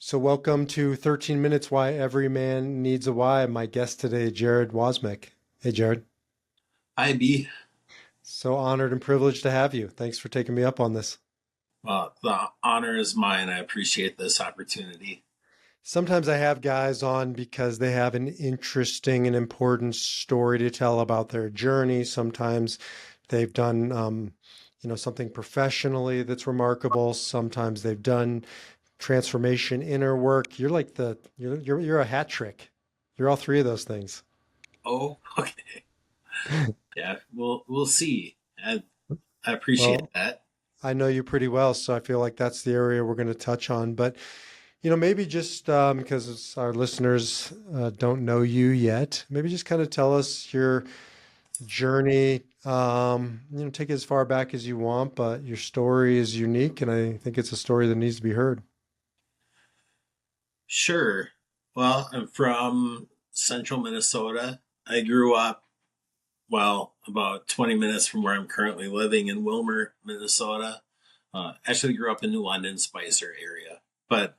So, welcome to 13 Minutes Why Every Man Needs a Why. My guest today, Jared Wosmek. Hey, Jared. IB. So honored and privileged to have you. Thanks for taking me up on this. The honor is mine. I appreciate this opportunity. Sometimes I have guys on because they have an interesting and important story to tell about their journey. Sometimes they've done, something professionally that's remarkable. Sometimes they've done transformation, inner work. You're like you're a hat trick. You're all three of those things. Oh, okay. Yeah, we'll see. I appreciate Well, that. I know you pretty well, so I feel like that's the area we're going to touch on. But, maybe just because our listeners don't know you yet, maybe just kind of tell us your journey. Take it as far back as you want, but your story is unique, and I think it's a story that needs to be heard. Sure. Well, I'm from central Minnesota. I grew up, about 20 minutes from where I'm currently living in Wilmer, Minnesota. Actually grew up in New London, Spicer area. But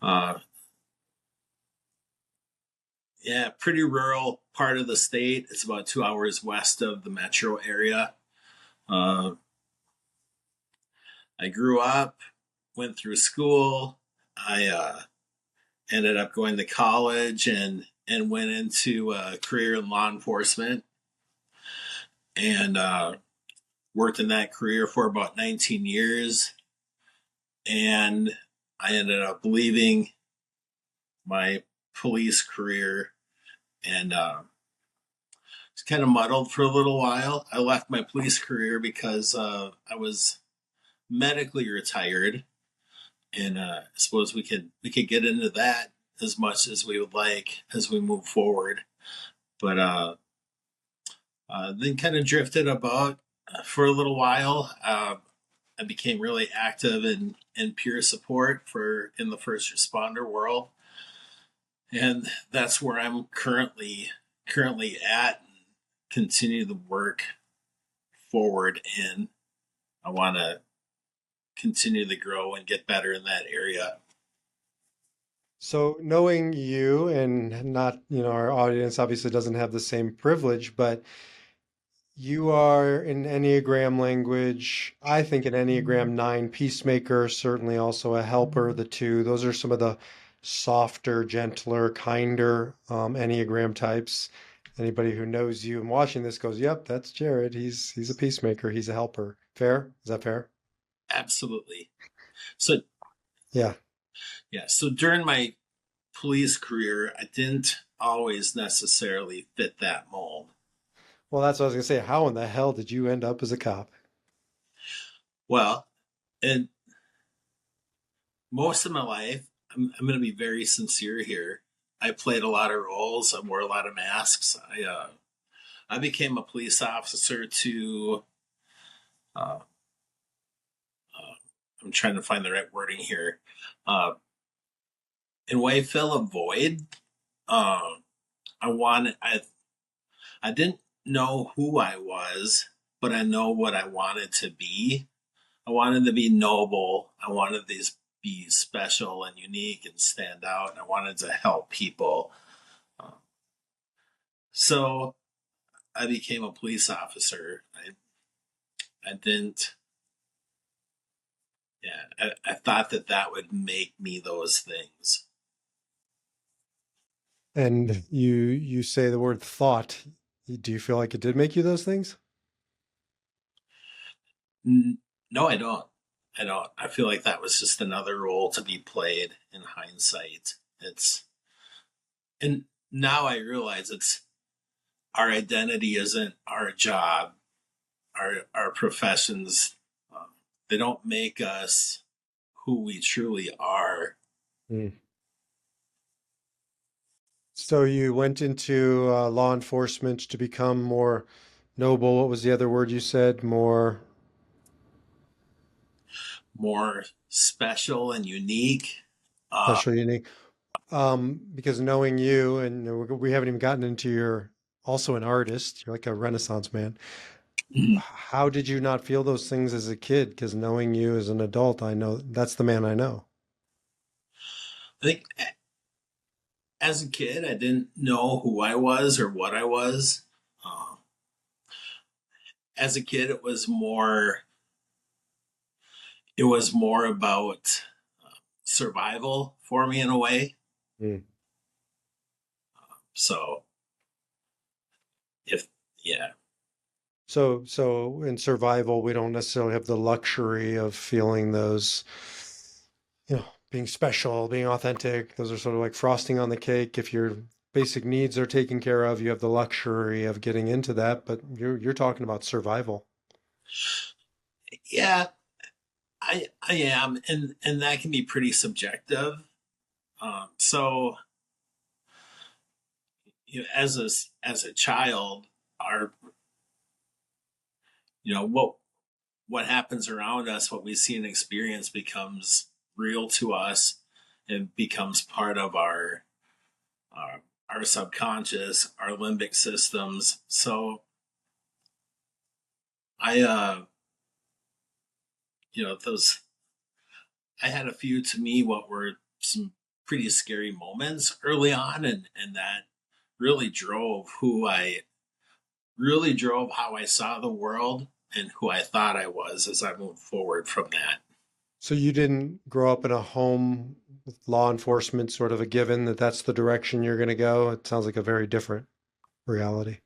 uh, yeah, pretty rural part of the state. It's about 2 hours west of the metro area. Uh, I grew up, went through school. I ended up going to college and went into a career in law enforcement and worked in that career for about 19 years. And I ended up leaving my police career and it's kind of muddled for a little while. I left my police career because I was medically retired, and I suppose we could get into that as much as we would like as we move forward. But then kind of drifted about for a little while. I became really active in peer support for in the first responder world, and that's where I'm currently at. And continue the work forward in. I want to continue to grow and get better in that area. So, knowing you and not, our audience obviously doesn't have the same privilege, but you are in Enneagram language, I think an Enneagram 9 peacemaker, certainly also a helper, the two. Those are some of the softer, gentler, kinder Enneagram types. Anybody who knows you and watching this goes, "Yep, that's Jared. He's a peacemaker. He's a helper." Fair? Is that fair? Absolutely. So Yeah. yeah. So during my police career, I didn't always necessarily fit that mold. Well, that's what I was gonna say. How in the hell did you end up as a cop? Well, and most of my life, I'm going to be very sincere here. I played a lot of roles. I wore a lot of masks. I became a police officer to. Uh, uh, I'm trying to find the right wording here. Uh, in a way, fill a void. Um, I wanted. I didn't know who I was, but I know what I wanted to be. I wanted to be noble. I wanted to be special and unique and stand out. And I wanted to help people. Um, so I became a police officer. I didn't, yeah, I thought that that would make me those things. And you say the word thought. Do you feel like it did make you those things? No, I don't. I don't. I feel like that was just another role to be played in hindsight. And now I realize our identity isn't our job, our professions. Um, they don't make us who we truly are. Hmm. So you went into law enforcement to become more noble. What was the other word you said? More More special and unique. Uh, special, unique. Because knowing you, and we haven't even gotten into your also an artist. You're like a Renaissance man. How did you not feel those things as a kid? Because knowing you as an adult, I know that's the man I know. I think as a kid, I didn't know who I was or what I was. Um, as a kid, it was more about survival for me in a way. Mm. So if yeah, So in survival, we don't necessarily have the luxury of feeling those, being special, being authentic. Those are sort of like frosting on the cake. If your basic needs are taken care of, you have the luxury of getting into that, but you're talking about survival. yeah, I am, and that can be pretty subjective. So as a child, our what happens around us, what we see and experience becomes real to us and becomes part of our subconscious, our limbic systems. So I those I had a few to me what were some pretty scary moments early on, and that really drove how I saw the world and who I thought I was as I moved forward from that. So you didn't grow up in a home with law enforcement, sort of a given that that's the direction you're going to go. It sounds like a very different reality.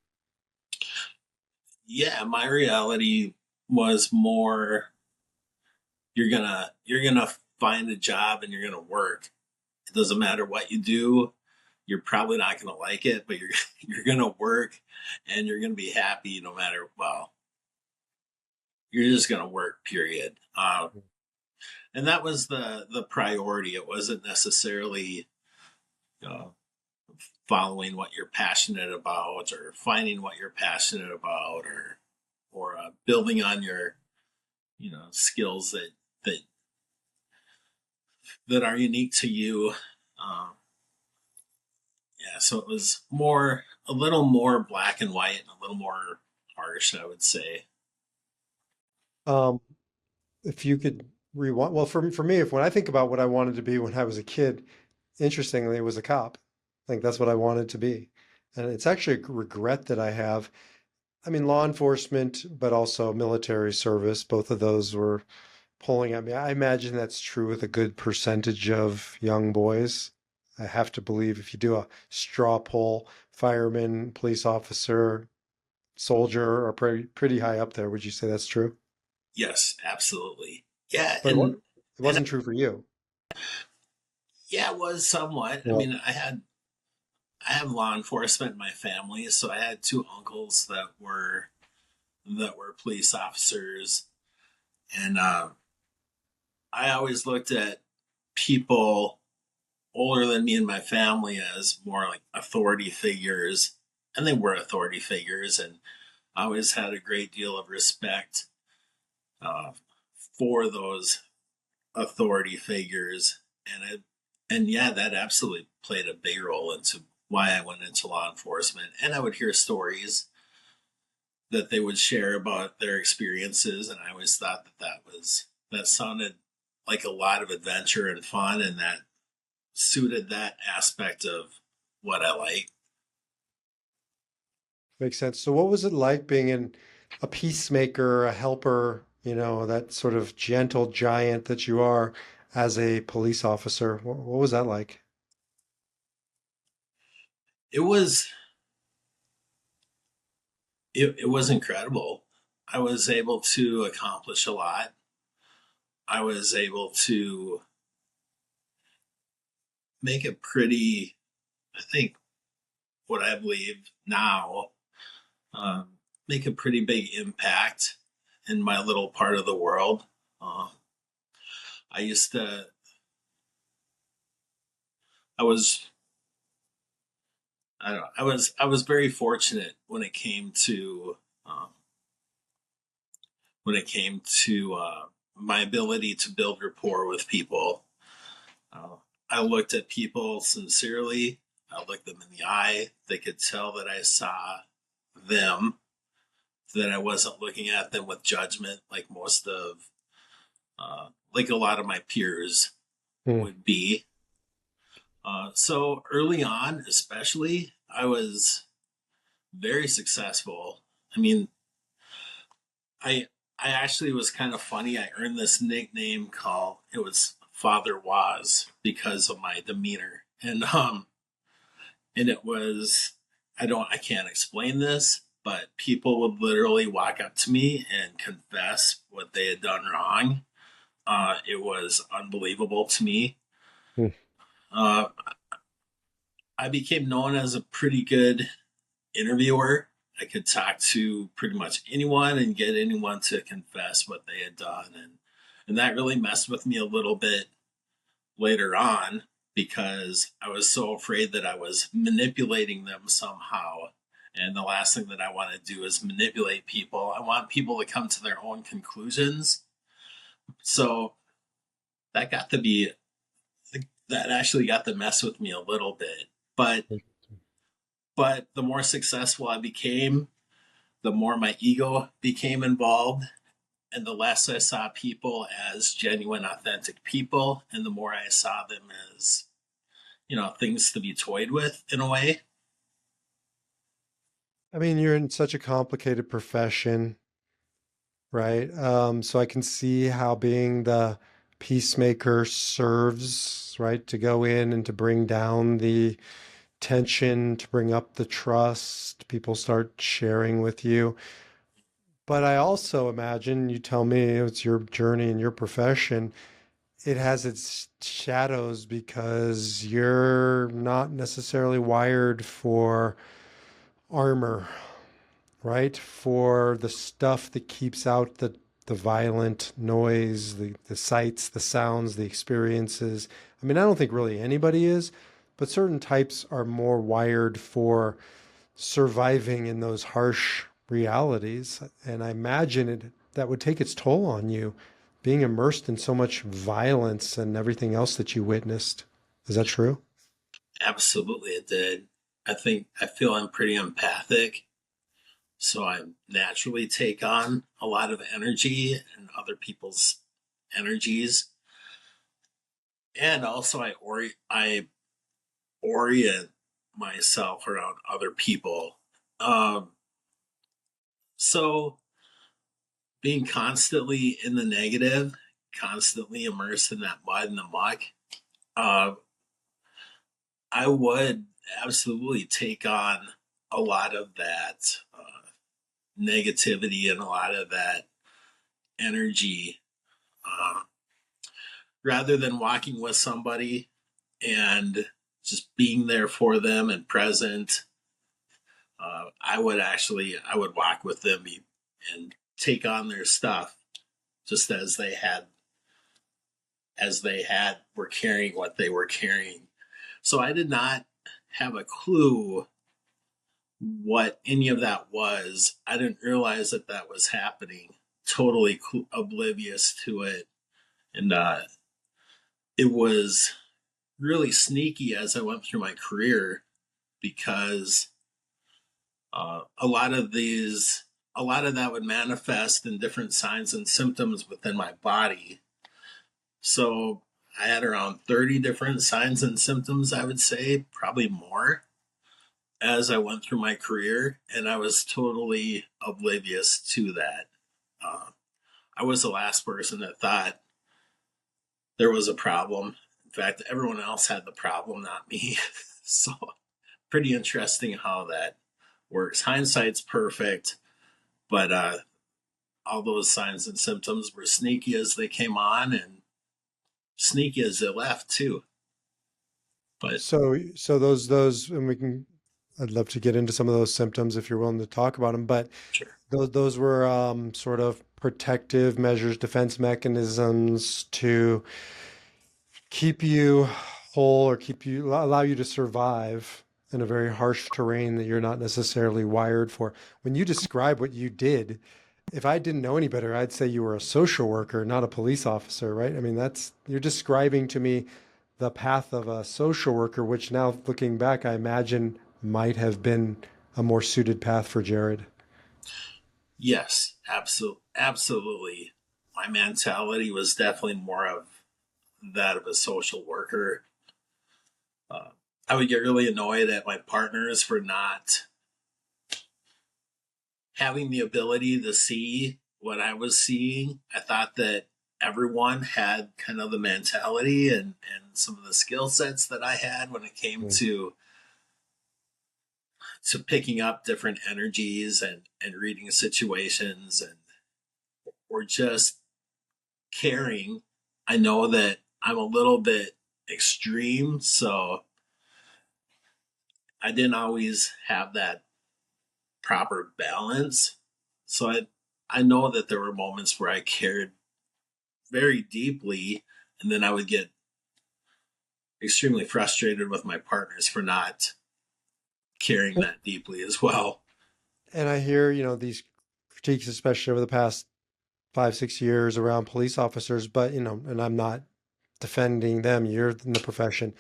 Yeah, my reality was more you're gonna find a job and you're gonna work. It doesn't matter what you do. You're probably not gonna like it, but you're you're gonna work and you're gonna be happy no matter you're just gonna work, period. And that was the priority. It wasn't necessarily uh, following what you're passionate about or finding what you're passionate about or building on your skills that that are unique to you. Um, yeah, so it was a little more black and white and a little more harsh, I would say. Um, if you could rewind, well, for me, if when I think about what I wanted to be when I was a kid, interestingly, it was a cop. I think that's what I wanted to be. And it's actually a regret that I have. I mean, law enforcement, but also military service, both of those were pulling at me. I imagine that's true with a good percentage of young boys. I have to believe if you do a straw poll, fireman, police officer, soldier are pretty high up there. Would you say that's true? Yes, absolutely. Yeah, But it and wasn't true for you. yeah, it was somewhat. I Yeah. mean, I have law enforcement in my family, so I had two uncles that were police officers, and I always looked at people older than me and my family as more like authority figures, and they were authority figures, and I always had a great deal of respect uh, for those authority figures, and yeah, that absolutely played a big role into why I went into law enforcement. And I would hear stories that they would share about their experiences, and I always thought that sounded like a lot of adventure and fun, and that suited that aspect of what I like. Makes sense. So what was it like being a peacemaker, a helper, that sort of gentle giant that you are as a police officer? What was that like? It was it was incredible. I was able to accomplish a lot. I was able to make a pretty, I think, what I believe now, um, make a pretty big impact in my little part of the world. Uh, I used to, I was, I don't know, I was very fortunate um, when it came to my ability to build rapport with people. Uh, I looked at people sincerely. I looked them in the eye. They could tell that I saw them, that I wasn't looking at them with judgment like a lot of my peers Hmm. would be. So early on, especially, I was very successful. I mean, I I actually was kind of funny. I earned this nickname called it was Father Waz because of my demeanor, and it was I can't explain this, but people would literally walk up to me and confess what they had done wrong. It was unbelievable to me. Hmm. Uh, I became known as a pretty good interviewer. I could talk to pretty much anyone and get anyone to confess what they had done, and that really messed with me a little bit later on because I was so afraid that I was manipulating them somehow. And the last thing that I want to do is manipulate people. I want people to come to their own conclusions. So that got to be that actually got to mess with me a little bit. But the more successful I became, the more my ego became involved, and the less I saw people as genuine, authentic people, and the more I saw them as things to be toyed with in a way. I mean, you're in such a complicated profession, right? So I can see how being the peacemaker serves, right, to go in and to bring down the tension, to bring up the trust. People start sharing with you. But I also imagine, you tell me it's your journey and your profession, it has its shadows because you're not necessarily wired for armor, right? For the stuff that keeps out the violent noise, the sights, the sounds, the experiences. I mean, I don't think really anybody is, but certain types are more wired for surviving in those harsh realities. And I imagine that would take its toll on you, being immersed in so much violence and everything else that you witnessed. Is that true? Absolutely, it did. I feel I'm pretty empathic, so I naturally take on a lot of energy and other people's energies, and also I orient myself around other people. Um, so being constantly in the negative, constantly immersed in that mud and the muck, uh, I would absolutely take on a lot of that negativity and a lot of that energy, uh, rather than walking with somebody and just being there for them and present. I would walk with them and take on their stuff just as they had were carrying what they were carrying. So I did not have a clue what any of that was. I didn't realize that that was happening. Totally oblivious to it, and it was really sneaky as I went through my career because a lot of that would manifest in different signs and symptoms within my body. So I had around 30 different signs and symptoms, I would say, probably more as I went through my career, and I was totally oblivious to that. Uh, I was the last person that thought there was a problem. In fact, everyone else had the problem, not me. So, pretty interesting how that works. Hindsight's perfect, but all those signs and symptoms were sneaky as they came on and sneaky as they left, too. But So those, and we can, I'd love to get into some of those symptoms if you're willing to talk about them, but sure. those were sort of protective measures, defense mechanisms to keep you whole or keep you allow you to survive in a very harsh terrain that you're not necessarily wired for. When you describe what you did, if I didn't know any better, I'd say you were a social worker, not a police officer, right? I mean, that's you're describing to me the path of a social worker, which now looking back, I imagine might have been a more suited path for Jared. Yes, absolutely. My mentality was definitely more of that of a social worker. Uh, I would get really annoyed at my partners for not having the ability to see what I was seeing. I thought that everyone had kind of the mentality and some of the skill sets that I had when it came Mm. to picking up different energies and reading situations and or just caring. I know that I'm a little bit extreme, so I didn't always have that proper balance. So I know that there were moments where I cared very deeply, and then I would get extremely frustrated with my partners for not caring that deeply as well. And I hear, these critiques, especially over the past 5, 6 years around police officers, but, and I'm not defending them, you're in the profession.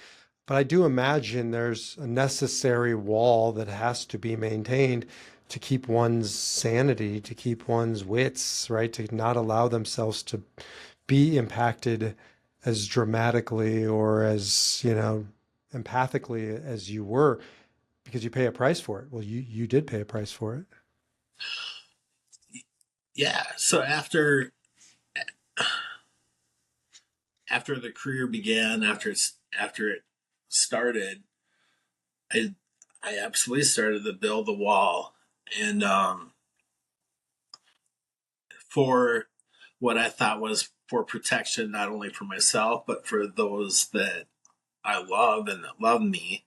But I do imagine there's a necessary wall that has to be maintained to keep one's sanity, to keep one's wits, right? To not allow themselves to be impacted as dramatically or as, empathically as you were because you pay a price for it. Well, you did pay a price for it. Yeah. So after the career began, after it started, I I absolutely started to build the wall, and for what I thought was for protection, not only for myself but for those that I love and that love me.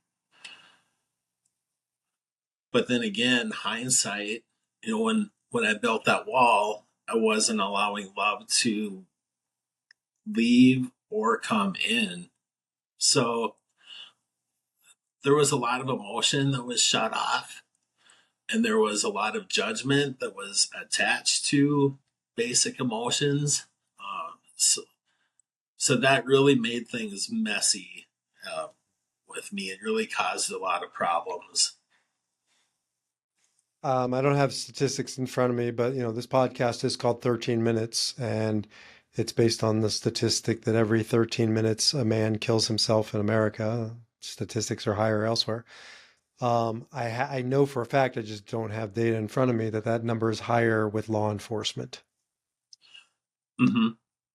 But then again, hindsight, when I built that wall, I wasn't allowing love to leave or come in. So there was a lot of emotion that was shut off, and there was a lot of judgment that was attached to basic emotions. So that really made things messy uh, with me. It really caused a lot of problems. I don't have statistics in front of me, but this podcast is called 13 Minutes, and it's based on the statistic that every 13 minutes a man kills himself in America. Statistics are higher elsewhere. I know for a fact, I just don't have data in front of me that that number is higher with law enforcement. Mm-hmm.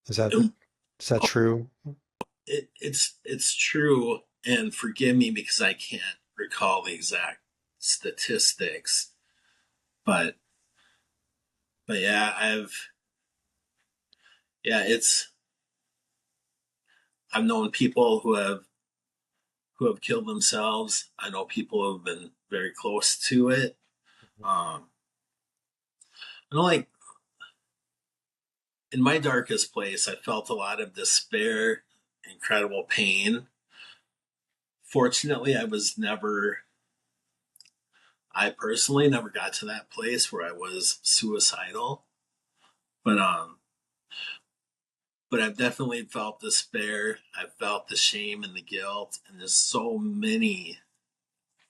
Is that is that true? It's true, and forgive me because I can't recall the exact statistics, but yeah, it's I've known people who have killed themselves. I know people who have been very close to it. Um, I know, like in my darkest place, I felt a lot of despair, incredible pain. Fortunately, I personally never got to that place where I was suicidal, but I've definitely felt despair. I've felt the shame and the guilt, and there's so many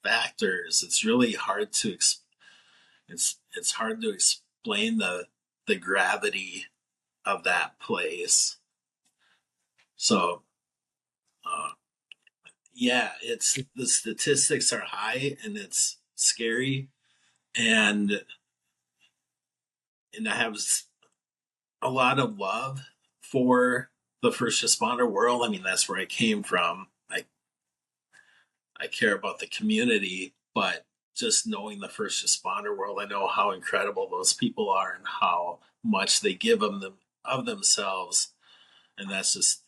factors. It's really hard to it's hard to explain the gravity of that place. So, uh, yeah, it's the statistics are high and it's scary, and I have a lot of love for the first responder world. I mean, that's where I came from. I care about the community, but just knowing the first responder world, I know how incredible those people are and how much they give them of themselves, and that's just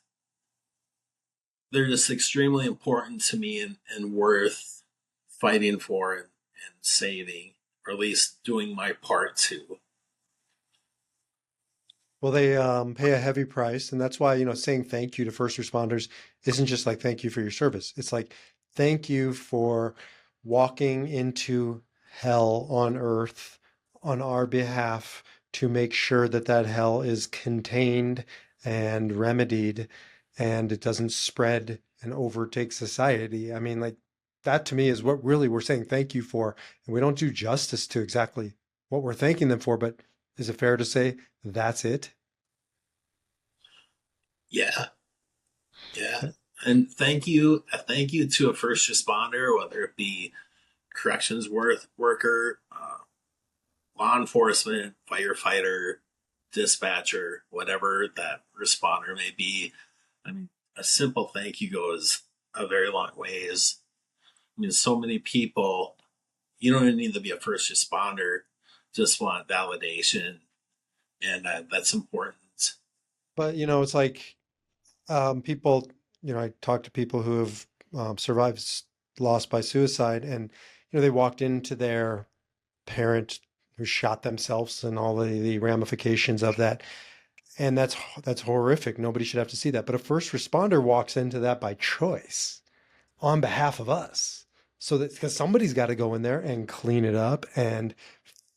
they're just extremely important to me and worth fighting for and saving, or at least doing my part to. Well, they pay a heavy price, and that's why, saying thank you to first responders isn't just like thank you for your service. It's like thank you for walking into hell on earth on our behalf to make sure that that hell is contained and remedied and it doesn't spread and overtake society. I mean, like that to me is what really we're saying thank you for. And we don't do justice to exactly what we're thanking them for, but is it fair to say that's it? Yeah, yeah. And thank you to a first responder, whether it be corrections worker, law enforcement, firefighter, dispatcher, whatever that responder may be. I mean, a simple thank you goes a very long ways. I mean, so many people, you don't even need to be a first responder, just want validation, and that's important. But it's like people, I talk to people who have survived loss by suicide, and they walked into their parent who shot themselves and all the ramifications of that. And that's horrific. Nobody should have to see that. But a first responder walks into that by choice on behalf of us. So that because somebody's got to go in there and clean it up and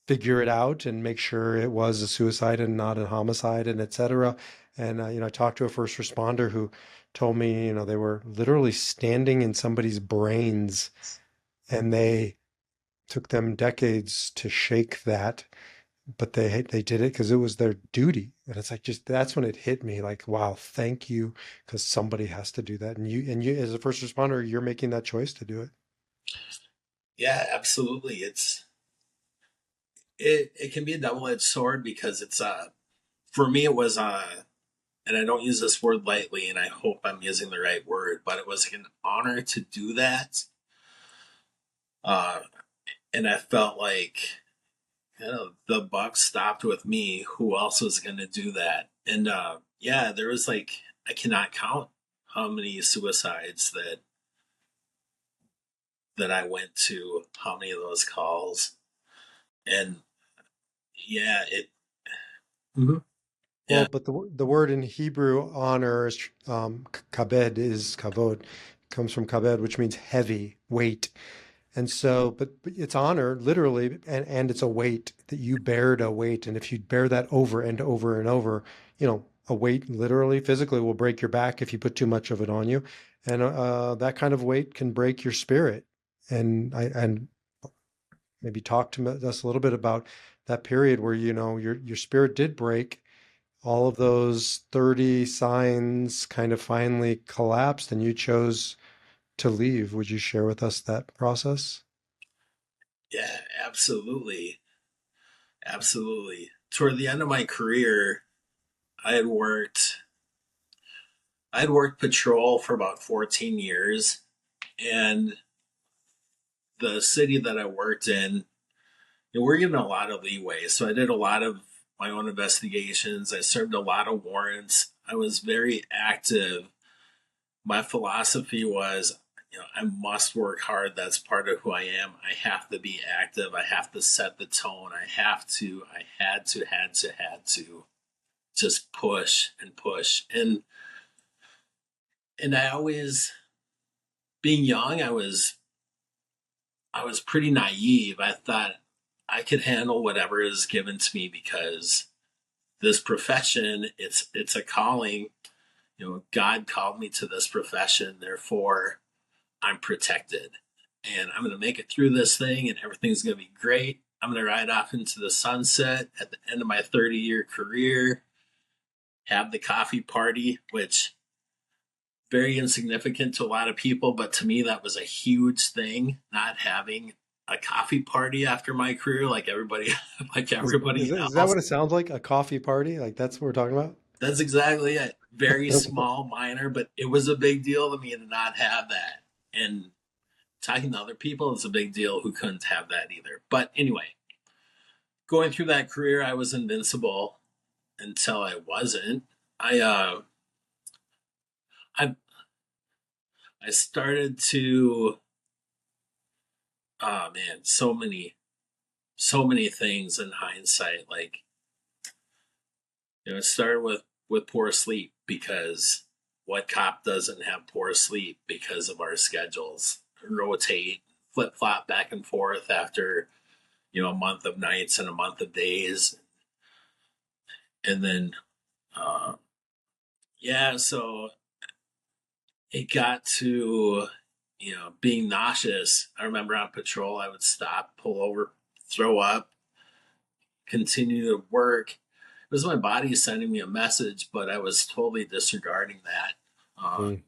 figure it out and make sure it was a suicide and not a homicide and et cetera. And I talked to a first responder who told me, they were literally standing in somebody's brains, and they took them decades to shake that, but they did it because it was their duty. And it's like, just that's when it hit me, like, wow, thank you, because somebody has to do that, and you as a first responder, you're making that choice to do it. Yeah, absolutely. It can be a double edged sword because it's for me it was and I don't use this word lightly, and I hope I'm using the right word, but it was an honor to do that. Uh, and I felt like, the buck stopped with me. Who else was going to do that? And yeah, there was like, I cannot count how many suicides that I went to, how many of those calls, and yeah, it. Mhm. Well, Yeah, but the word in Hebrew honor is kabed, is kavod, comes from kabed, which means heavy weight. And so, but it's honor literally, and it's a weight that you bared a weight. And if you bear that over and over and over, a weight literally, physically will break your back if you put too much of it on you. And that kind of weight can break your spirit. And maybe talk to us a little bit about that period where, your spirit did break. All of those 30 signs kind of finally collapsed and you chose to leave. Would you share with us that process? yeah, absolutely, absolutely. Toward the end of my career, I had worked. I had worked patrol for about 14 years, and the city that I worked in, we're given a lot of leeway. So I did a lot of my own investigations. I served a lot of warrants. I was very active. My philosophy was, I must work hard. That's part of who I am. I have to be active. I have to set the tone. I had to just push and push. And I always, being young, I was pretty naive. I thought I could handle whatever is given to me because this profession, it's a calling. God called me to this profession, therefore I'm protected. And I'm gonna make it through this thing and everything's gonna be great. I'm gonna ride off into the sunset at the end of my 30-year career, have the coffee party, which very insignificant to a lot of people, but to me that was a huge thing, not having a coffee party after my career like everybody like Is, everybody is that else. what it sounds like? A coffee party? Like that's what we're talking about? That's exactly it. Very small, minor, but it was a big deal to me to not have that. And talking to other people, it's a big deal who couldn't have that either. But anyway, going through that career, I was invincible until I wasn't. I I I started to, oh man, so many things in hindsight. Like, it started with poor sleep, because what cop doesn't have poor sleep because of our schedules rotate, flip flop back and forth after a month of nights and a month of days, and then uh, yeah, so it got to being nauseous. I remember on patrol, I would stop, pull over, throw up, continue to work. It was my body sending me a message, but I was totally disregarding that. Uh, Mm.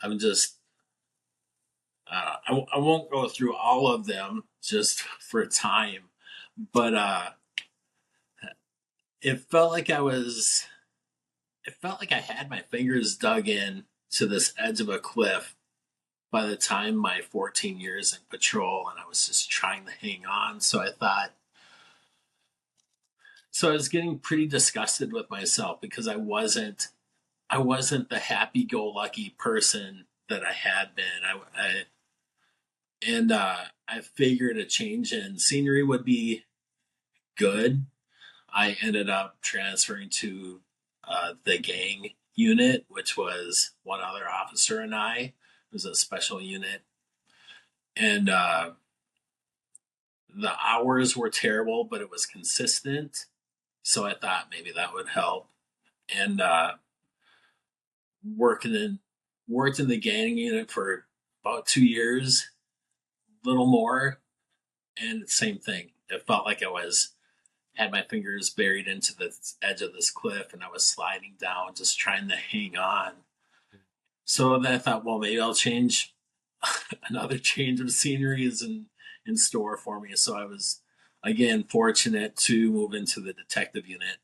I'm just, I won't go through all of them just for time, but it felt like it felt like I had my fingers dug in to this edge of a cliff by the time my 14 years in patrol, and I was just trying to hang on. So I was getting pretty disgusted with myself because I wasn't the happy-go-lucky person that I had been. I figured a change in scenery would be good. I ended up transferring to the gang unit, which was one other officer and I. It was a special unit, and the hours were terrible, but it was consistent. So I thought maybe that would help. And working in worked in the gang unit for about 2 years, little more, and same thing. It felt like I was had my fingers buried into the edge of this cliff and I was sliding down, just trying to hang on. So then I thought, well, maybe I'll change. Another change of scenery is in store for me. So I was again fortunate to move into the detective unit,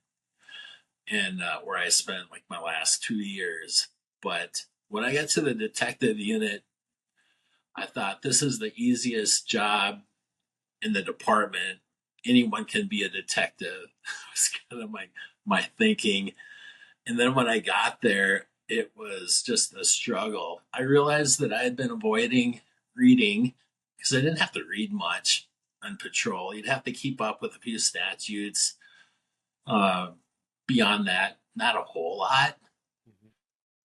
and where I spent like my last 2 years. But when I got to the detective unit, I thought this is the easiest job in the department. Anyone can be a detective. It was kind of my thinking. And then when I got there, it was just a struggle. I realized that I had been avoiding reading because I didn't have to read much on patrol. You'd have to keep up with a few statutes. Uh, Beyond that, not a whole lot. Mhm.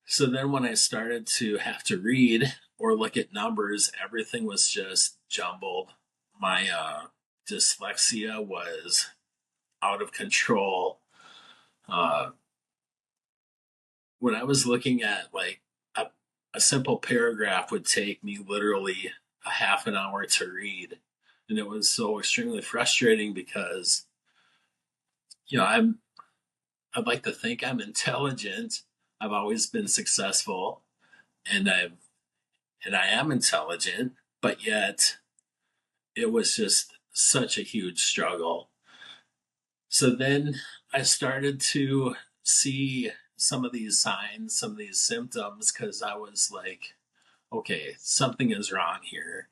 So then when I started to have to read or look at numbers, everything was just jumbled. My dyslexia was out of control. Uh, when I was looking at like a, a simple paragraph would take me literally a half an hour to read. And it was so extremely frustrating because, you know, I'd like to think I'm intelligent. I've always been successful and I am intelligent, but yet it was just such a huge struggle. So then I started to see some of these signs, some of these symptoms, because I was like, okay, something is wrong here.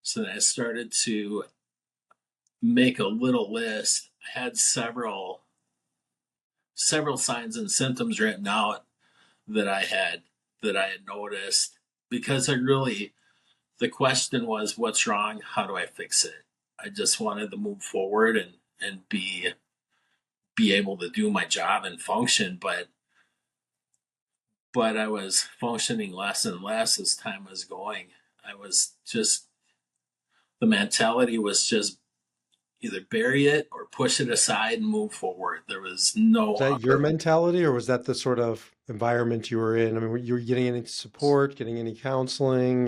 So then I started to make a little list. I had several signs and symptoms written out that I had noticed because I really the question was what's wrong? How do I fix it? I just wanted to move forward and be able to do my job and function, but I was functioning less and less as time was going. I was just the mentality was just either bury it or push it aside and move forward. There was no Was that your upper. mentality, or was that the sort of environment you were in? I mean, were you getting any support, getting any counseling,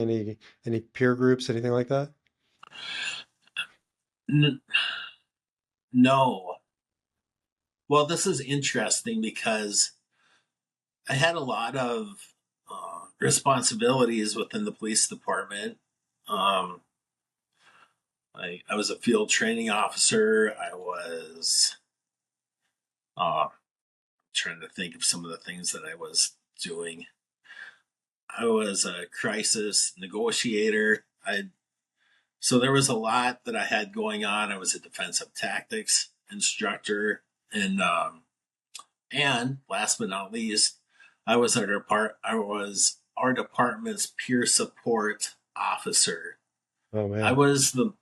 any peer groups, anything like that? N- no. Well, this is interesting because I had a lot of responsibilities within the police department. Um, I was a field training officer. I was uh, trying to think of some of the things that I was doing. I was a crisis negotiator. So there was a lot that I had going on. I was a defensive tactics instructor, and last but not least, I was our department's peer support officer. Oh I man. was the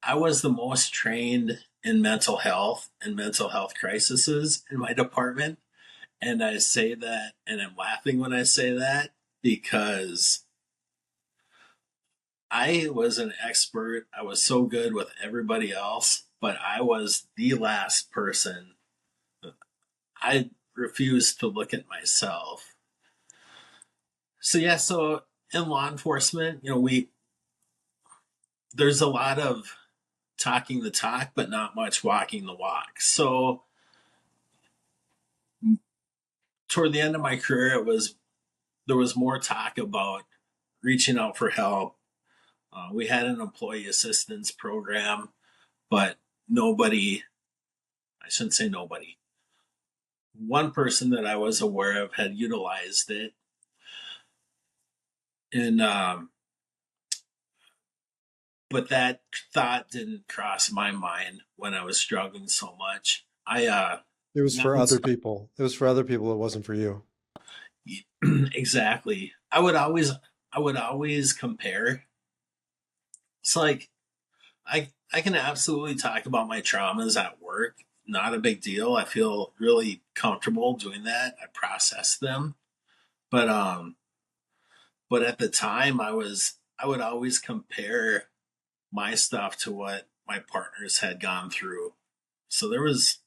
I was the most trained in mental health and mental health crises in my department. And I say that, and I'm laughing when I say that because I was an expert. I was so good with everybody else, but I was the last person. I refused to look at myself. So, yeah, so in law enforcement, there's a lot of talking the talk, but not much walking the walk. So, toward the end of my career, it was there was more talk about reaching out for help. We had an employee assistance program, but nobody, I shouldn't say nobody, one person that I was aware of had utilized it. And, but that thought didn't cross my mind when I was struggling so much. It was Not for other people. It was for other people. It wasn't for you. exactly. I would always compare. It's like, I can absolutely talk about my traumas at work. Not a big deal. I feel really comfortable doing that. I process them. But but at the time I would always compare my stuff to what my partners had gone through. So there was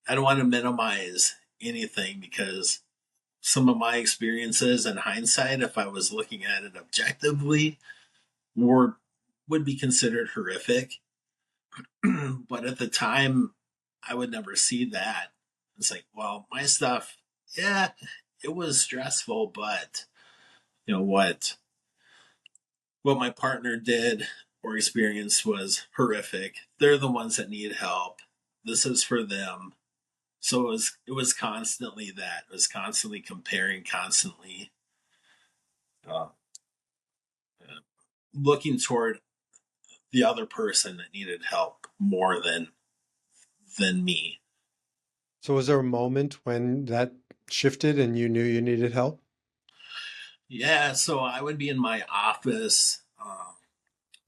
I don't want to minimize anything because some of my experiences in hindsight, if I was looking at it objectively, were would be considered horrific. But at the time, I would never see that. It's like, well, my stuff, yeah, it was stressful, but you know what my partner did or experienced was horrific. They're the ones that need help. This is for them. So it was constantly that. It was constantly comparing, constantly uh, looking toward the other person that needed help more than me. So was there a moment when that shifted and you knew you needed help? Yeah, so I would be in my office,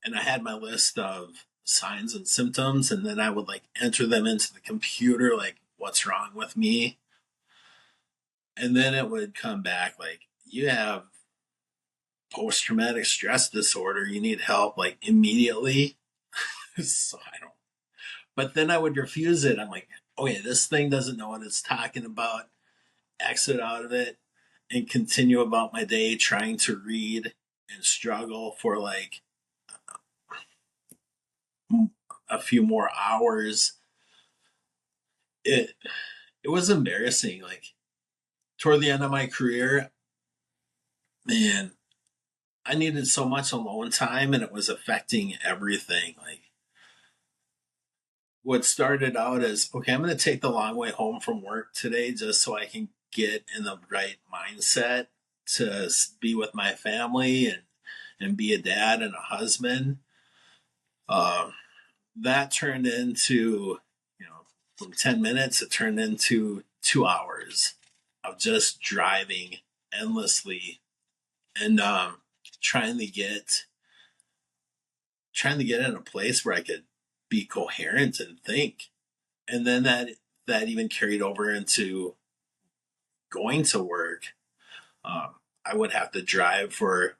and I had my list of signs and symptoms, and then I would like enter them into the computer, like what's wrong with me, and then it would come back like you have post traumatic stress disorder. You need help like immediately. So I don't. But then I would refuse it. I'm like, okay, this thing doesn't know what it's talking about. Exit out of it and continue about my day trying to read and struggle for like a few more hours. It it was embarrassing. Like toward the end of my career, man, I needed so much alone time and it was affecting everything. Like what started out as okay, I'm going to take the long way home from work today just so I can get in the right mindset to be with my family and be a dad and a husband. Uh, that turned into, you know, from 10 minutes, it turned into 2 hours of just driving endlessly and trying to get trying to get in a place where I could be coherent and think. And then that even carried over into going to work. I would have to drive for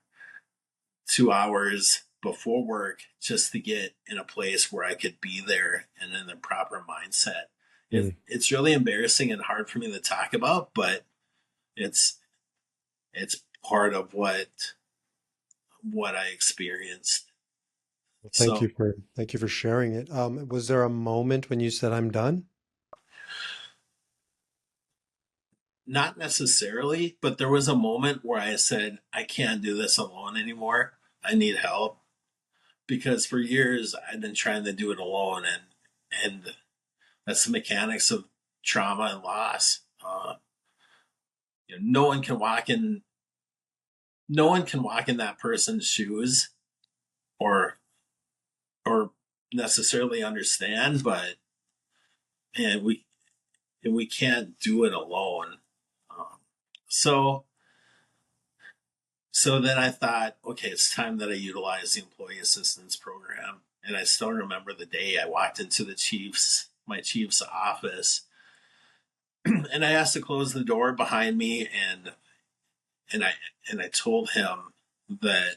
2 hours before work just to get in a place where I could be there and in the proper mindset. Mm. It's really embarrassing and hard for me to talk about, but it's it's part of what I experienced. Well, So thank you for sharing it. Was there a moment when you said, "I'm done"? not necessarily, but there was a moment where I said, I can't do this alone anymore. I need help because for years I'd been trying to do it alone, and that's the mechanics of trauma and loss. You know, no one can walk in that person's shoes or or necessarily understand, but man, we can't do it alone. Um, so so then I thought, okay, it's time that I utilize the employee assistance program. And I still remember the day I walked into my chief's office, and I asked to close the door behind me, and I and I told him that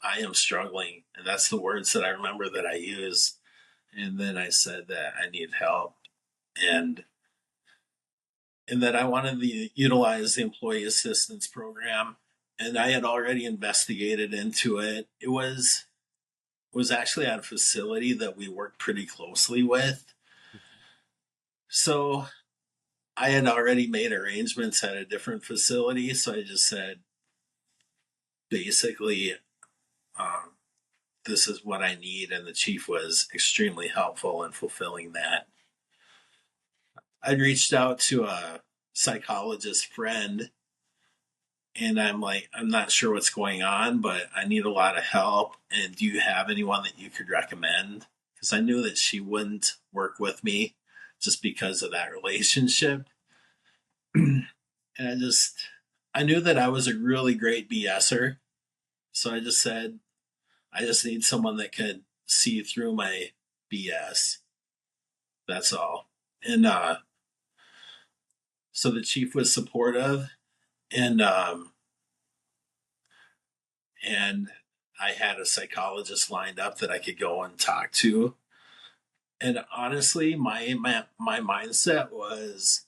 I am struggling, and that's the words that I remember that I used. And then I said that I need help, and and that I wanted to utilize the employee assistance program. And I had already investigated into it. It was actually at a facility that we worked pretty closely with. So I had already made arrangements at a different facility, so I just said, basically, um, this is what I need, and the chief was extremely helpful in fulfilling that. I'd reached out to a psychologist friend, and I'm like, I'm not sure what's going on, but I need a lot of help. And do you have anyone that you could recommend? Because I knew that she wouldn't work with me just because of that relationship. And I knew that I was a really great BSer. So I just said, I just need someone that could see through my BS. That's all. And so the chief was supportive, and and I had a psychologist lined up that I could go and talk to. And honestly, my mindset was,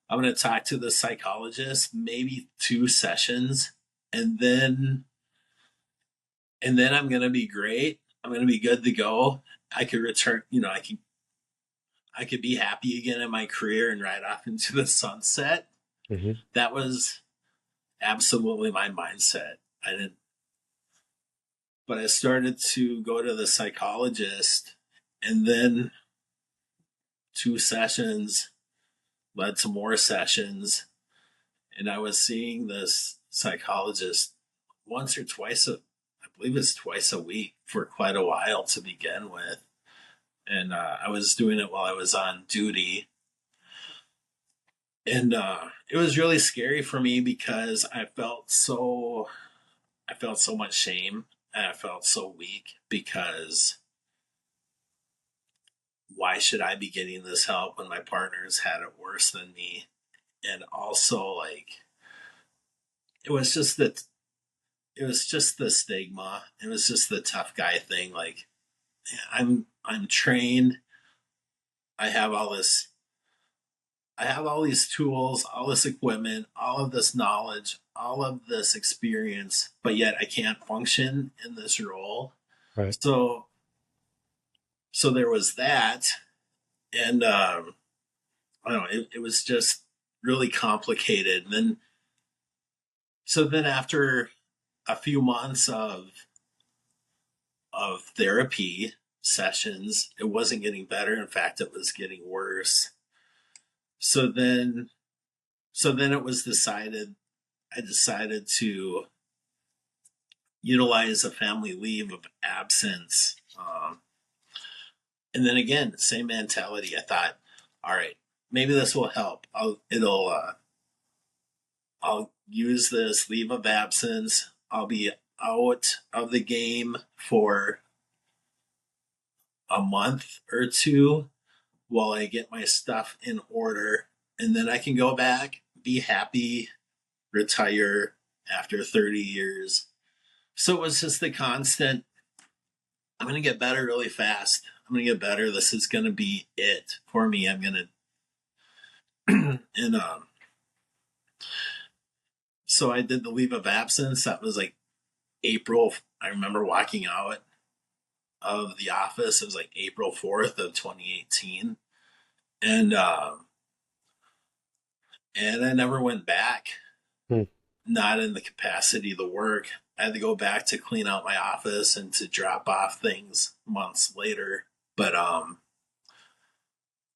I'm going to talk to the psychologist maybe 2 sessions, and then I'm going to be great. I'm going to be good to go. I could return, I could be happy again in my career and ride off into the sunset. Hmm. That was absolutely my mindset. I didn't, but I started to go to the psychologist, and then 2 sessions led to more sessions, and I was seeing this psychologist once or twice I believe it's twice a week for quite a while to begin with. And I was doing it while I was on duty, and it was really scary for me because I felt so much shame, and I felt so weak because why should I be getting this help when my partners had it worse than me? And also, like, it was just that it was just the stigma. It was just the tough guy thing. Like, I'm trained. I have all this. I have all these tools, all this equipment, all of this knowledge, all of this experience, but yet I can't function in this role. Right. So, so there was that, and I don't know. It was just really complicated. And then after a few months of therapy sessions, it wasn't getting better. In fact, it was getting worse. So then, so then it was decided. I decided to utilize a family leave of absence. And then again, same mentality. I thought, all right, maybe this will help. I'll use this leave of absence. I'll be out of the game for a month or two while I get my stuff in order, and then I can go back, be happy, retire after 30 years. So it was just the constant, I'm going to get better really fast. I'm going to get better. This is going to be it for me. I'm going to, and so I did the leave of absence. That was like April. I remember walking out of the office. It was like April 4th of 2018. And, and I never went back, Hmm. not in the capacity to work. I had to go back to clean out my office and to drop off things months later. But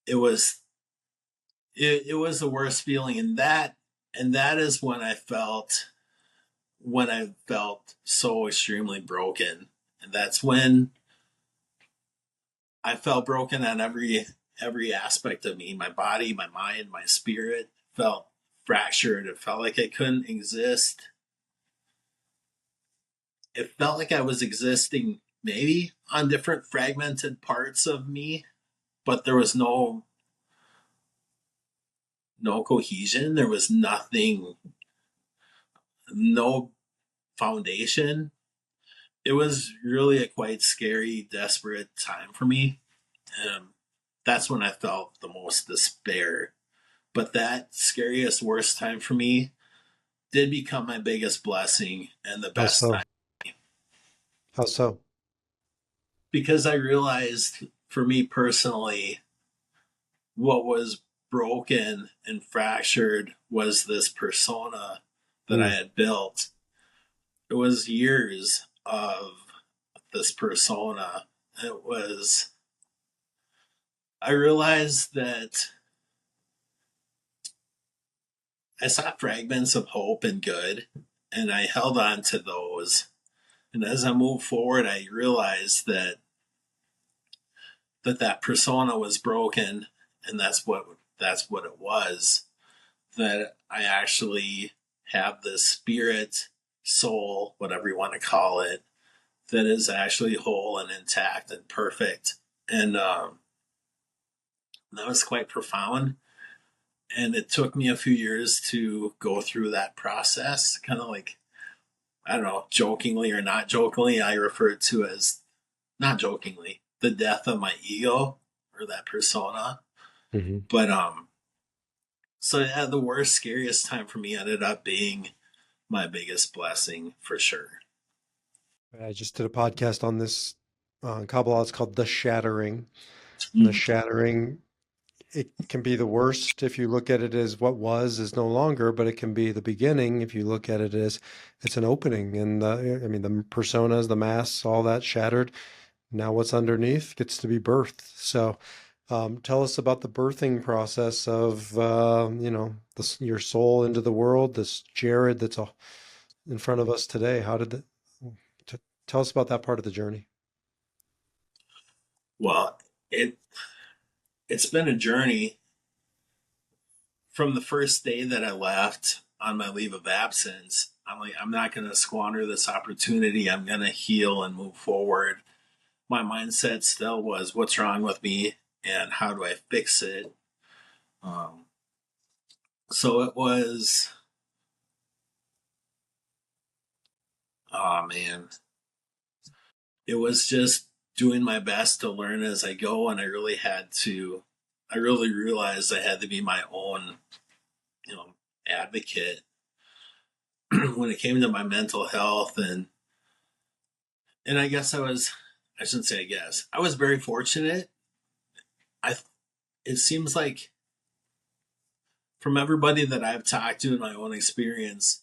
it was it was the worst feeling, and that is when I felt so extremely broken, and that's when I felt broken on every aspect of me. My body, my mind, my spirit felt fractured. It felt like I couldn't exist. It felt like I was existing maybe on different fragmented parts of me, but there was no cohesion. There was nothing, no foundation. It was really a quite scary, desperate time for me. Um, that's when I felt the most despair. But that scariest, worst time for me did become my biggest blessing and the How best time, so? How so? because I realized for me personally what was broken and fractured was this persona that I Mm. had built. It was years of this persona. It was, I realized that I saw fragments of hope and good, and I held on to those. And as I moved forward, I realized that persona was broken, and that's what it was. That I actually have this spirit, soul, whatever you want to call it, that is actually whole and intact and perfect. And that was quite profound. And it took me a few years to go through that process. Kind of like, I don't know, jokingly or not jokingly, I refer to as, not jokingly, the death of my ego or that persona. Hmm. But so yeah, the worst, scariest time for me ended up being my biggest blessing for sure. I just did a podcast on this on Kabbalah. It's called The Shattering. And the Mm. shattering, it can be the worst if you look at it as what was is no longer, but it can be the beginning if you look at it as it's an opening. And I mean, the personas, the masks, all that shattered. Now what's underneath gets to be birthed. So tell us about the birthing process of, your soul into the world, this Jared that's all in front of us today. How did that, t- tell us about that part of the journey? Well, it it's been a journey from the first day that I left on my leave of absence. I'm like, I'm not going to squander this opportunity. I'm going to heal and move forward. My mindset still was, what's wrong with me and how do I fix it? Um, so it was, oh man, it was just doing my best to learn as I go. And I really realized I had to be my own, you know, advocate when it came to my mental health. And I shouldn't say I guess, I was very fortunate. I, it seems like from everybody that I've talked to in my own experience,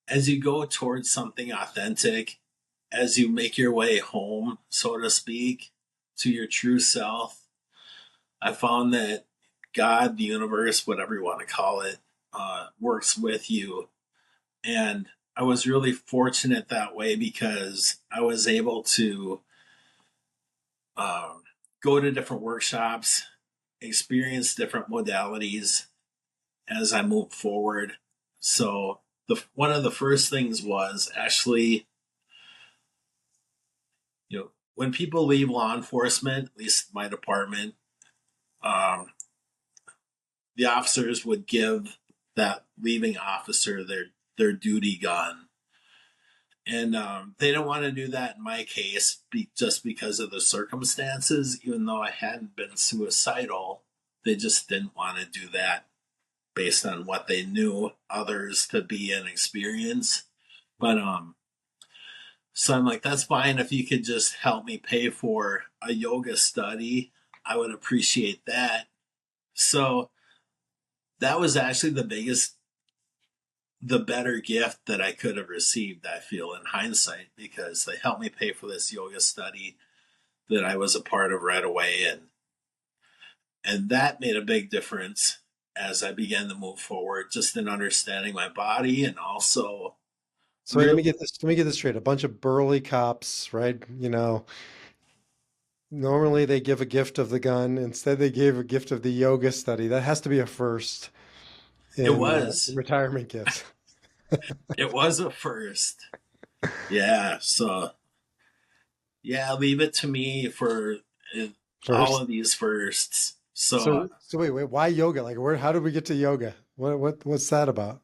as you go towards something authentic, as you make your way home, so to speak, to your true self, I found that God, the universe, whatever you want to call it, works with you. And I was really fortunate that way because I was able to um, go to different workshops, experience different modalities as I moved forward. So the one of the first things was actually, when people leave law enforcement, at least my department, um, the officers would give that leaving officer their duty gun, and they didn't want to do that in my case, just because of the circumstances. Even though I hadn't been suicidal, they just didn't want to do that based on what they knew others to be an experience. But so I'm like, that's fine if you could just help me pay for a yoga study. I would appreciate that. So that was actually the better gift that I could have received, I feel, in hindsight, because they helped me pay for this yoga study that I was a part of right away. And that made a big difference as I began to move forward, just in understanding my body and also So wait, real. let me get this straight. A bunch of burly cops, right? Normally they give a gift of the gun. Instead, they gave a gift of the yoga study. That has to be a first It in was. retirement gifts. It was a first. Yeah. So yeah, leave it to me for uh, all First. of these firsts. So So wait, why yoga? Like, where? How did we get to yoga? What's that about?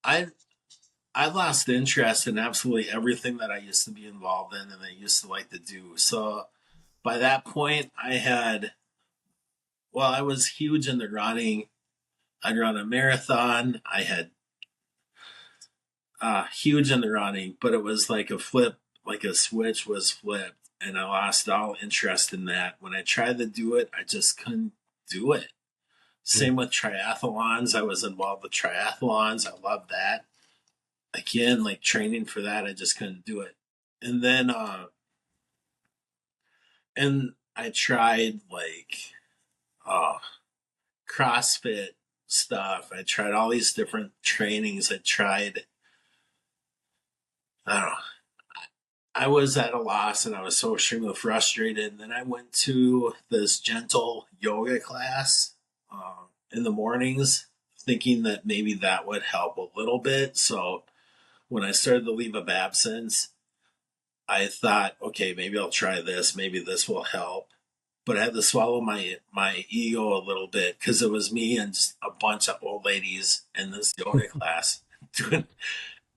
I I lost interest in absolutely everything that I used to be involved in and I used to like to do. So by that point, I was huge into running. I'd run a marathon. I had huge into running, but it was like a flip, like a switch was flipped, and I lost all interest in that. When I tried to do it, I just couldn't. do it. Mm. Same with triathlons. I was involved with triathlons. I love that. Again, like training for that, I just couldn't do it. And then, and I tried like uh, CrossFit stuff. I tried all these different trainings. I tried, I don't know, I was at a loss and I was so extremely frustrated. And then I went to this gentle yoga class in the mornings, thinking that maybe that would help a little bit. So when I started the leave of absence, I thought, okay, maybe I'll try this. Maybe this will help. But I had to swallow my ego a little bit because it was me and just a bunch of old ladies in this yoga class doing.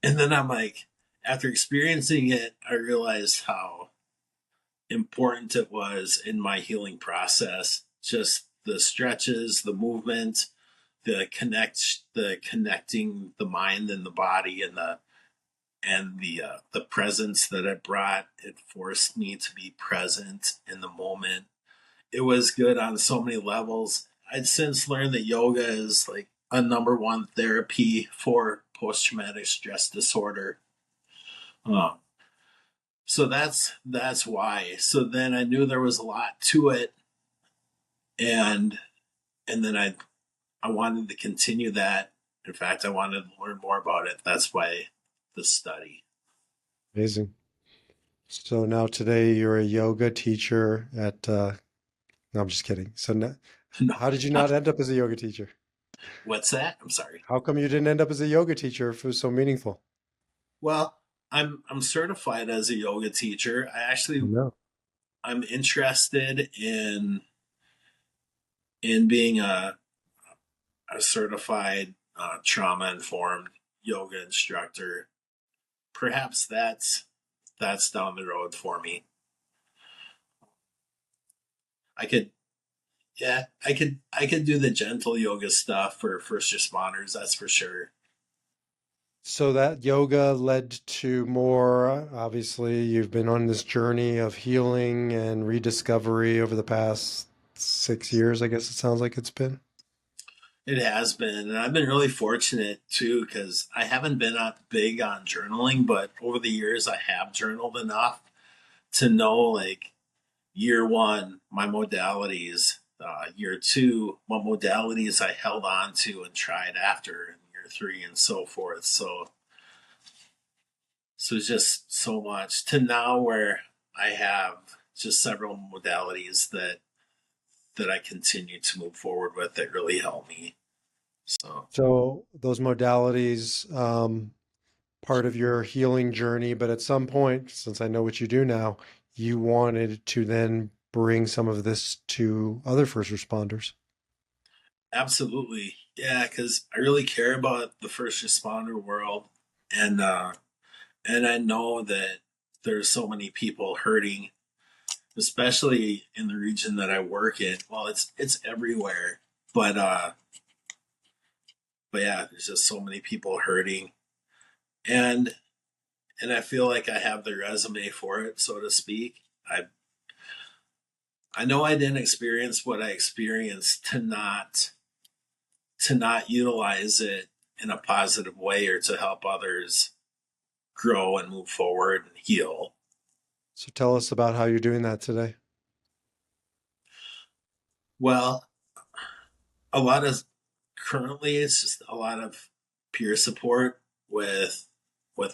And then I'm like, after experiencing it, I realized how important it was in my healing process. Just the stretches, the movement, the connecting the mind and the body, and the presence that it brought. It forced me to be present in the moment. It was good on so many levels. I'd since learned that yoga is like a number one therapy for post traumatic stress disorder. Um, so that's why. So then I knew there was a lot to it, and then I wanted to continue that. In fact, I wanted to learn more about it. That's why the study. Amazing. So now today you're a yoga teacher at, no, I'm just kidding. So no, No, how did you not end up as a yoga teacher? what's that? I'm sorry. How come you didn't end up as a yoga teacher if it was so meaningful? Well, I'm certified as a yoga teacher. No. I'm interested in being a certified trauma informed yoga instructor. Perhaps that's down the road for me. I could yeah, I could do the gentle yoga stuff for first responders, that's for sure. So that yoga led to more, obviously, you've been on this journey of healing and rediscovery over the past 6 years, I guess it sounds like it's been. It has been, and I've been really fortunate too because I haven't been big on journaling, but over the years I have journaled enough to know like year one my modalities, year two what modalities I held on to and tried after, and year three and so forth. So it's just so much to now where I have just several modalities that I continue to move forward with that really help me. So So those modalities, part of your healing journey, but at some point, since I know what you do now, you wanted to then bring some of this to other first responders. absolutely, yeah, because I really care about the first responder world, and and I know that there's so many people hurting, especially in the region that I work in. Well, it's everywhere, but but yeah, there's just so many people hurting, and I feel like I have the resume for it, so to speak. I know I didn't experience what I experienced to not utilize it in a positive way or to help others grow and move forward and heal. So tell us about how you're doing that today. Well, a lot of currently it's just a lot of peer support with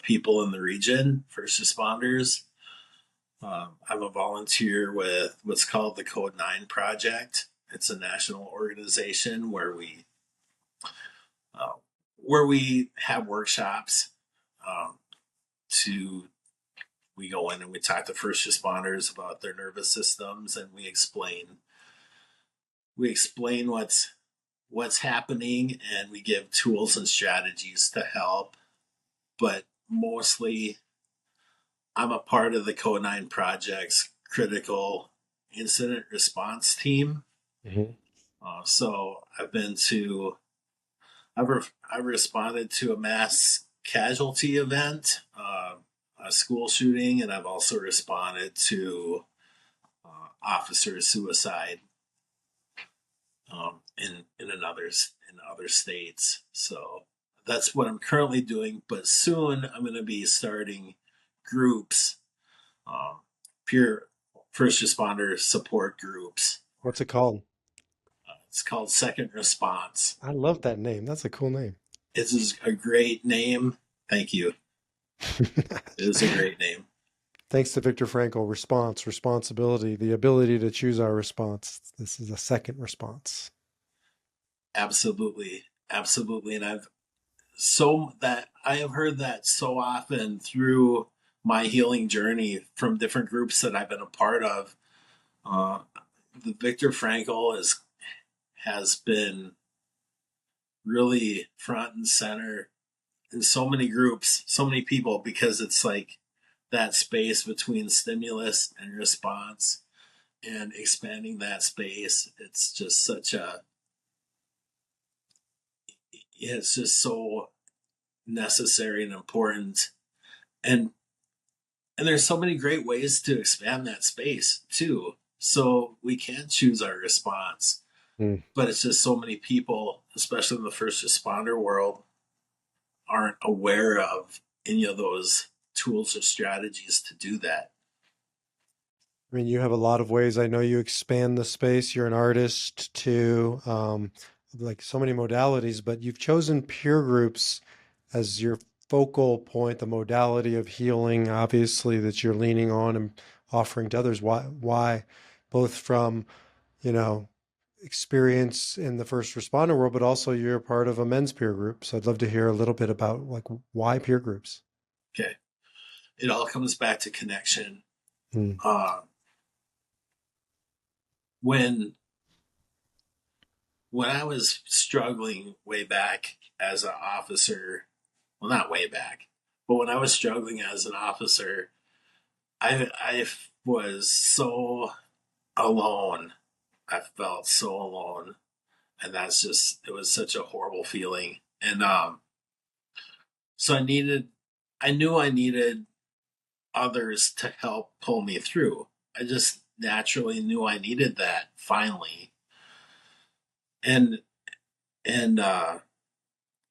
people in the region, first responders. I'm a volunteer with what's called the Code 9 Project. It's a national organization uh, where we have workshops. Um, to we go in and we talk to first responders about their nervous systems, and we explain what's happening, and we give tools and strategies to help. But mostly, I'm a part of the Code 9 Project's critical incident response team. Mhm. So I've responded to a mass casualty event, a school shooting, and I've also responded to officer suicide. in other states. So that's what I'm currently doing. But soon I'm going to be starting groups, um, peer first responder support groups. What's it called? It's called Second Response. I love that name. That's a cool name. It is a great name. Thank you. It is a great name. Thanks to Viktor Frankl, response, responsibility, the ability to choose our response. This is a second response. Absolutely, absolutely. And I have heard that so often through my healing journey from different groups that I've been a part of. Uh, the Viktor Frankl has been really front and center in so many groups, so many people, because it's like that space between stimulus and response and expanding that space. It's just such a, yeah, it's just so necessary and important. And and there's so many great ways to expand that space too. So we can choose our response. Mm. But it's just so many people, especially in the first responder world, aren't aware of any of those tools or strategies to do that. I mean, you have a lot of ways. I know you expand the space. You're an artist too, like so many modalities, but you've chosen peer groups as your focal point, the modality of healing, obviously, that you're leaning on and offering to others. Why? Both from, you know, experience in the first responder world, but also you're part of a men's peer group. So I'd love to hear a little bit about like why peer groups. Okay. It all comes back to connection. Mm. Uh, when when I was struggling way back as an officer, well, not way back, but when I was struggling as an officer, I was so alone. I felt so alone, and that's just it was such a horrible feeling. And so I knew I needed others to help pull me through. I just naturally knew I needed that finally, and and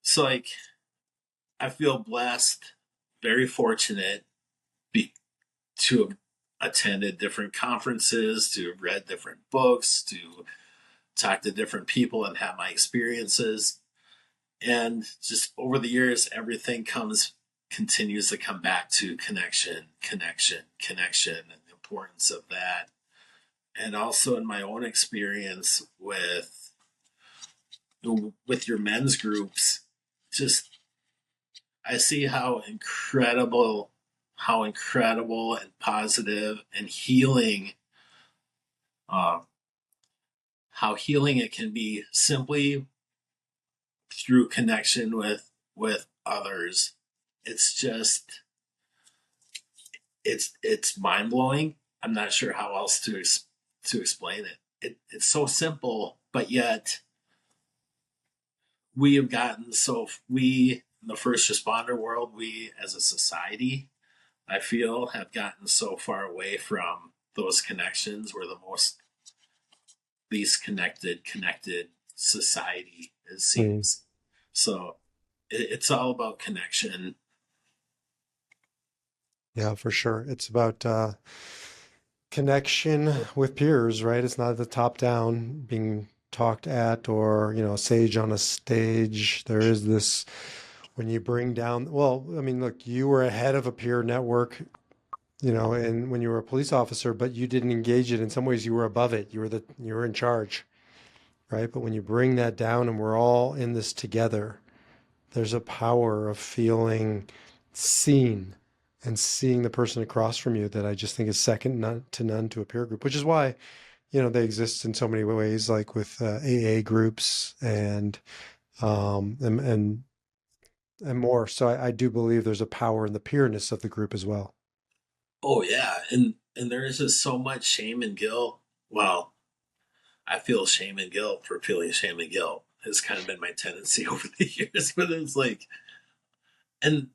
so like I feel blessed, very fortunate be, to have attended different conferences, to have read different books, to talk to different people and have my experiences. And just over the years, everything continues to come back to connection, connection, connection, and the importance of that. And also in my own experience with your men's groups, just I see how incredible and positive and healing, uh, how healing it can be simply through connection with others. It's just it's mind blowing. I'm not sure how else to explain it. It's so simple, but yet we have gotten so we in the first responder world, we as a society, I feel, have gotten so far away from those connections. We're the most least connected society, it Mm. seems. So it's all about connection. Yeah, for sure. It's about connection with peers, right? It's not the top down being talked at or, a sage on a stage. There is this when you bring down, well, I mean, look, you were ahead of a peer network, and when you were a police officer, but you didn't engage it. In some ways, you were above it. You were in charge, right? But when you bring that down and we're all in this together, there's a power of feeling seen and seeing the person across from you that I just think is second to none to a peer group, which is why, they exist in so many ways, like with AA groups and more. So I do believe there's a power in the peerness of the group as well. Oh yeah, and there is just so much shame and guilt. Well, I feel shame and guilt for feeling shame and guilt. Has kind of been my tendency over the years, but it's like, and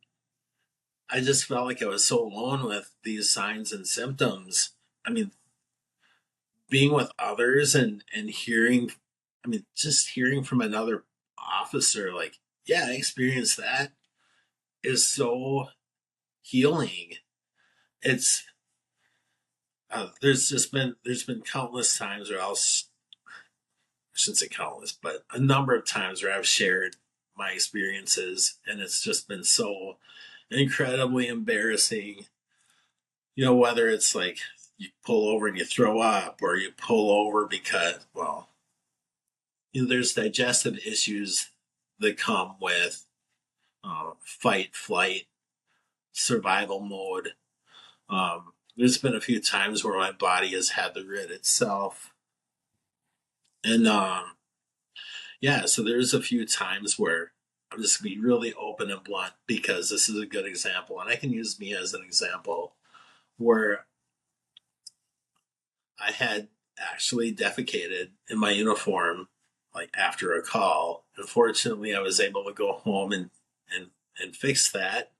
I just felt like I was so alone with these signs and symptoms. I mean, being with others and hearing I mean, just hearing from another officer, like, yeah, I experienced that, is so healing. It's there's been countless times where I shouldn't say countless, but a number of times where I've shared my experiences, and it's just been so incredibly embarrassing. Whether it's like you pull over and you throw up, or you pull over because, well, there's digestive issues that come with fight, flight, survival mode. There's been a few times where my body has had to rid itself, and yeah, so there's a few times where I'm just gonna be really open and blunt because this is a good example, and I can use me as an example where I had actually defecated in my uniform, like after a call. Unfortunately, I was able to go home and and fix that,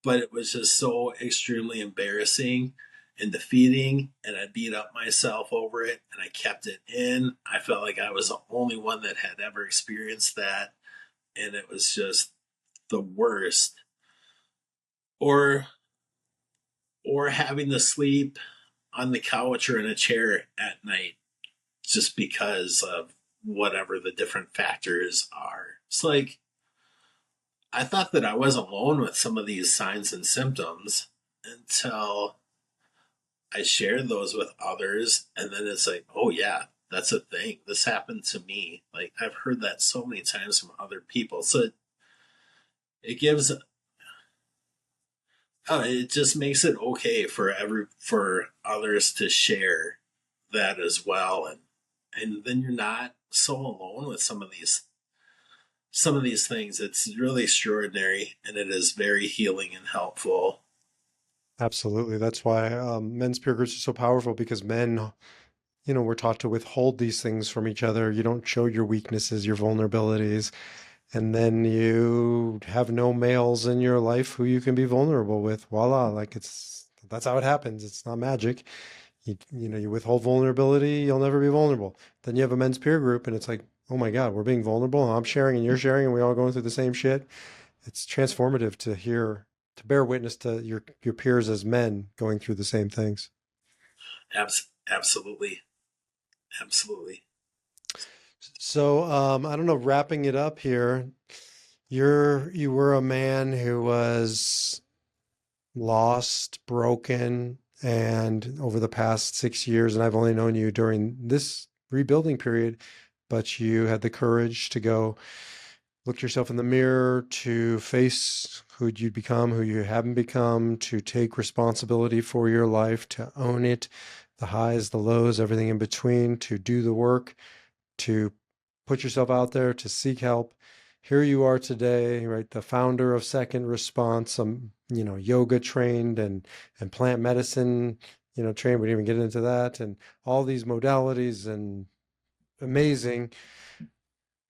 but it was just so extremely embarrassing and defeating, and I beat up myself over it, and I kept it in. I felt like I was the only one that had ever experienced that, and it was just the worst. Or having to sleep on the couch or in a chair at night just because of whatever the different factors are. It's like I thought that I was alone with some of these signs and symptoms until I shared those with others, and then it's like, oh yeah, that's a thing. This happened to me. Like I've heard that so many times from other people. So it gives it just makes it okay for others to share that as well, and then you're not so alone with some of these things. It's really extraordinary, and it is very healing and helpful. Absolutely. That's why men's peer groups are so powerful because men, we're taught to withhold these things from each other. You don't show your weaknesses, your vulnerabilities, and then you have no males in your life who you can be vulnerable with. Voila, like that's how it happens. It's not magic. You withhold vulnerability, you'll never be vulnerable. Then you have a men's peer group, and it's like, oh my God, we're being vulnerable. I'm sharing and you're sharing, and we all going through the same shit. It's transformative to hear, to bear witness to your peers as men going through the same things. Absolutely, absolutely. So, I don't know, wrapping it up here, you were a man who was lost, broken, and over the past 6 years, and I've only known you during this rebuilding period, but you had the courage to go look yourself in the mirror, to face who you'd become, who you haven't become, to take responsibility for your life, to own it, the highs, the lows, everything in between, to do the work, to put yourself out there, to seek help. Here you are today, right? The founder of Second Response, yoga trained and plant medicine, trained. We didn't even get into that, and all these modalities and amazing.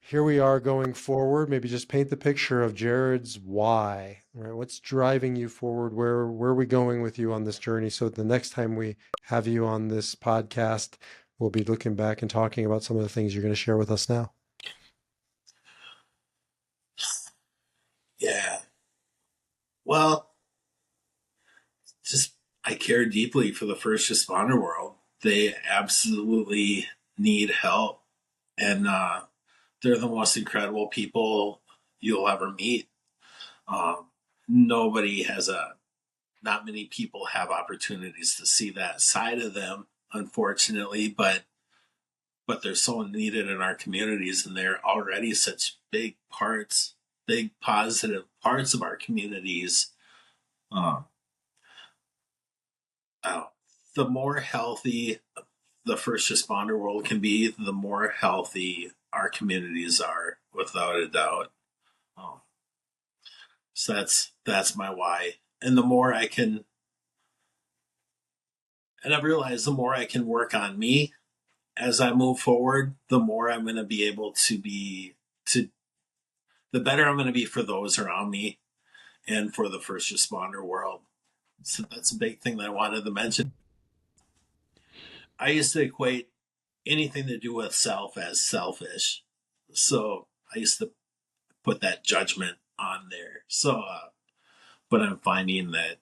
Here we are going forward. Maybe just paint the picture of Jared's why, right? What's driving you forward? Where are we going with you on this journey? So the next time we have you on this podcast, we'll be looking back and talking about some of the things you're going to share with us now. Yeah. Well, just I care deeply for the first responder world. They absolutely need help, and they're the most incredible people you'll ever meet. Um, nobody has a Not many people have opportunities to see that side of them, unfortunately, but they're so needed in our communities, and they're already such big positive parts of our communities. Um, uh, the more healthy the first responder world can be, the more healthy our communities are, without a doubt. Um, so that's my why, and the more I can, and I've realized the more I can work on me as I move forward, the more I'm going to be able to the better I'm going to be for those around me and for the first responder world. So that's a big thing that I wanted to mention. I used to equate anything to do with self as selfish. So I used to put that judgment on there. So, but I'm finding that,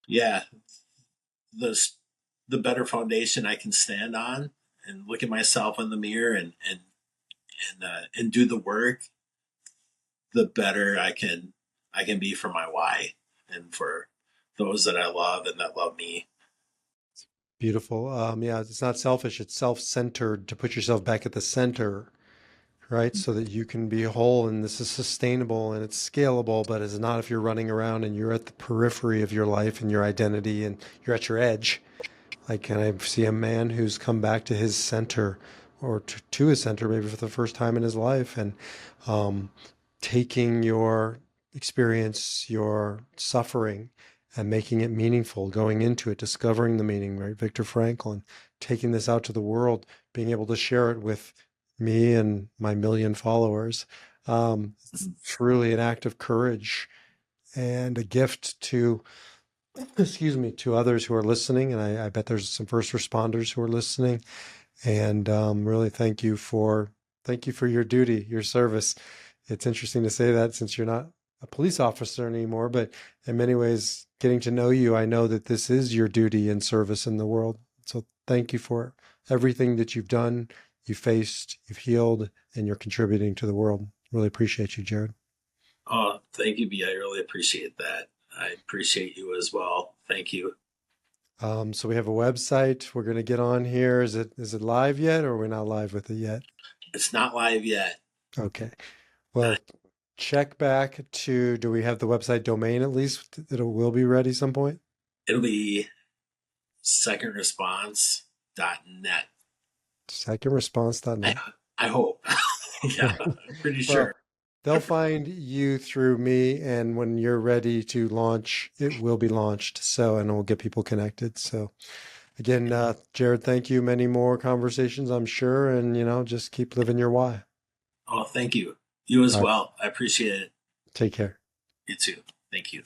yeah, the the better foundation I can stand on and look at myself in the mirror and do the work, the better I can be for my why and for those that I love and that love me. Beautiful. Yeah, it's not selfish, it's self-centered to put yourself back at the center, right? So that you can be whole and this is sustainable and it's scalable, but it's not if you're running around and you're at the periphery of your life and your identity and you're at your edge. Like, can I see a man who's come back to his center or to his center maybe for the first time in his life and um, taking your experience, your suffering, and making it meaningful, going into it, discovering the meaning, right? Viktor Frankl, taking this out to the world, being able to share it with me and my million followers. Truly an act of courage and a gift to, excuse me, to others who are listening. And I bet there's some first responders who are listening. And really thank you for your duty, your service. It's interesting to say that since you're not a police officer anymore, but in many ways, getting to know you, I know that this is your duty and service in the world. So thank you for everything that you've done, you've faced, you've healed, and you're contributing to the world. Really appreciate you, Jared. Oh, thank you, B. I really appreciate that. I appreciate you as well. Thank you. So we have a website. We're going to get on here. Is it live yet, or we're not live with it yet? It's not live yet. Okay. Well, check back to, do we have the website domain at least that it will be ready some point? It'll be secondresponse.net. I, Secondresponse.net. I hope. Yeah, I'm pretty sure. Well, they'll find you through me, and when you're ready to launch, it will be launched. So, and we'll get people connected. So, again, Jared, thank you. Many more conversations, I'm sure, and just keep living your why. Oh, thank you. You as All right, well. I appreciate it. take care. You too. Thank you.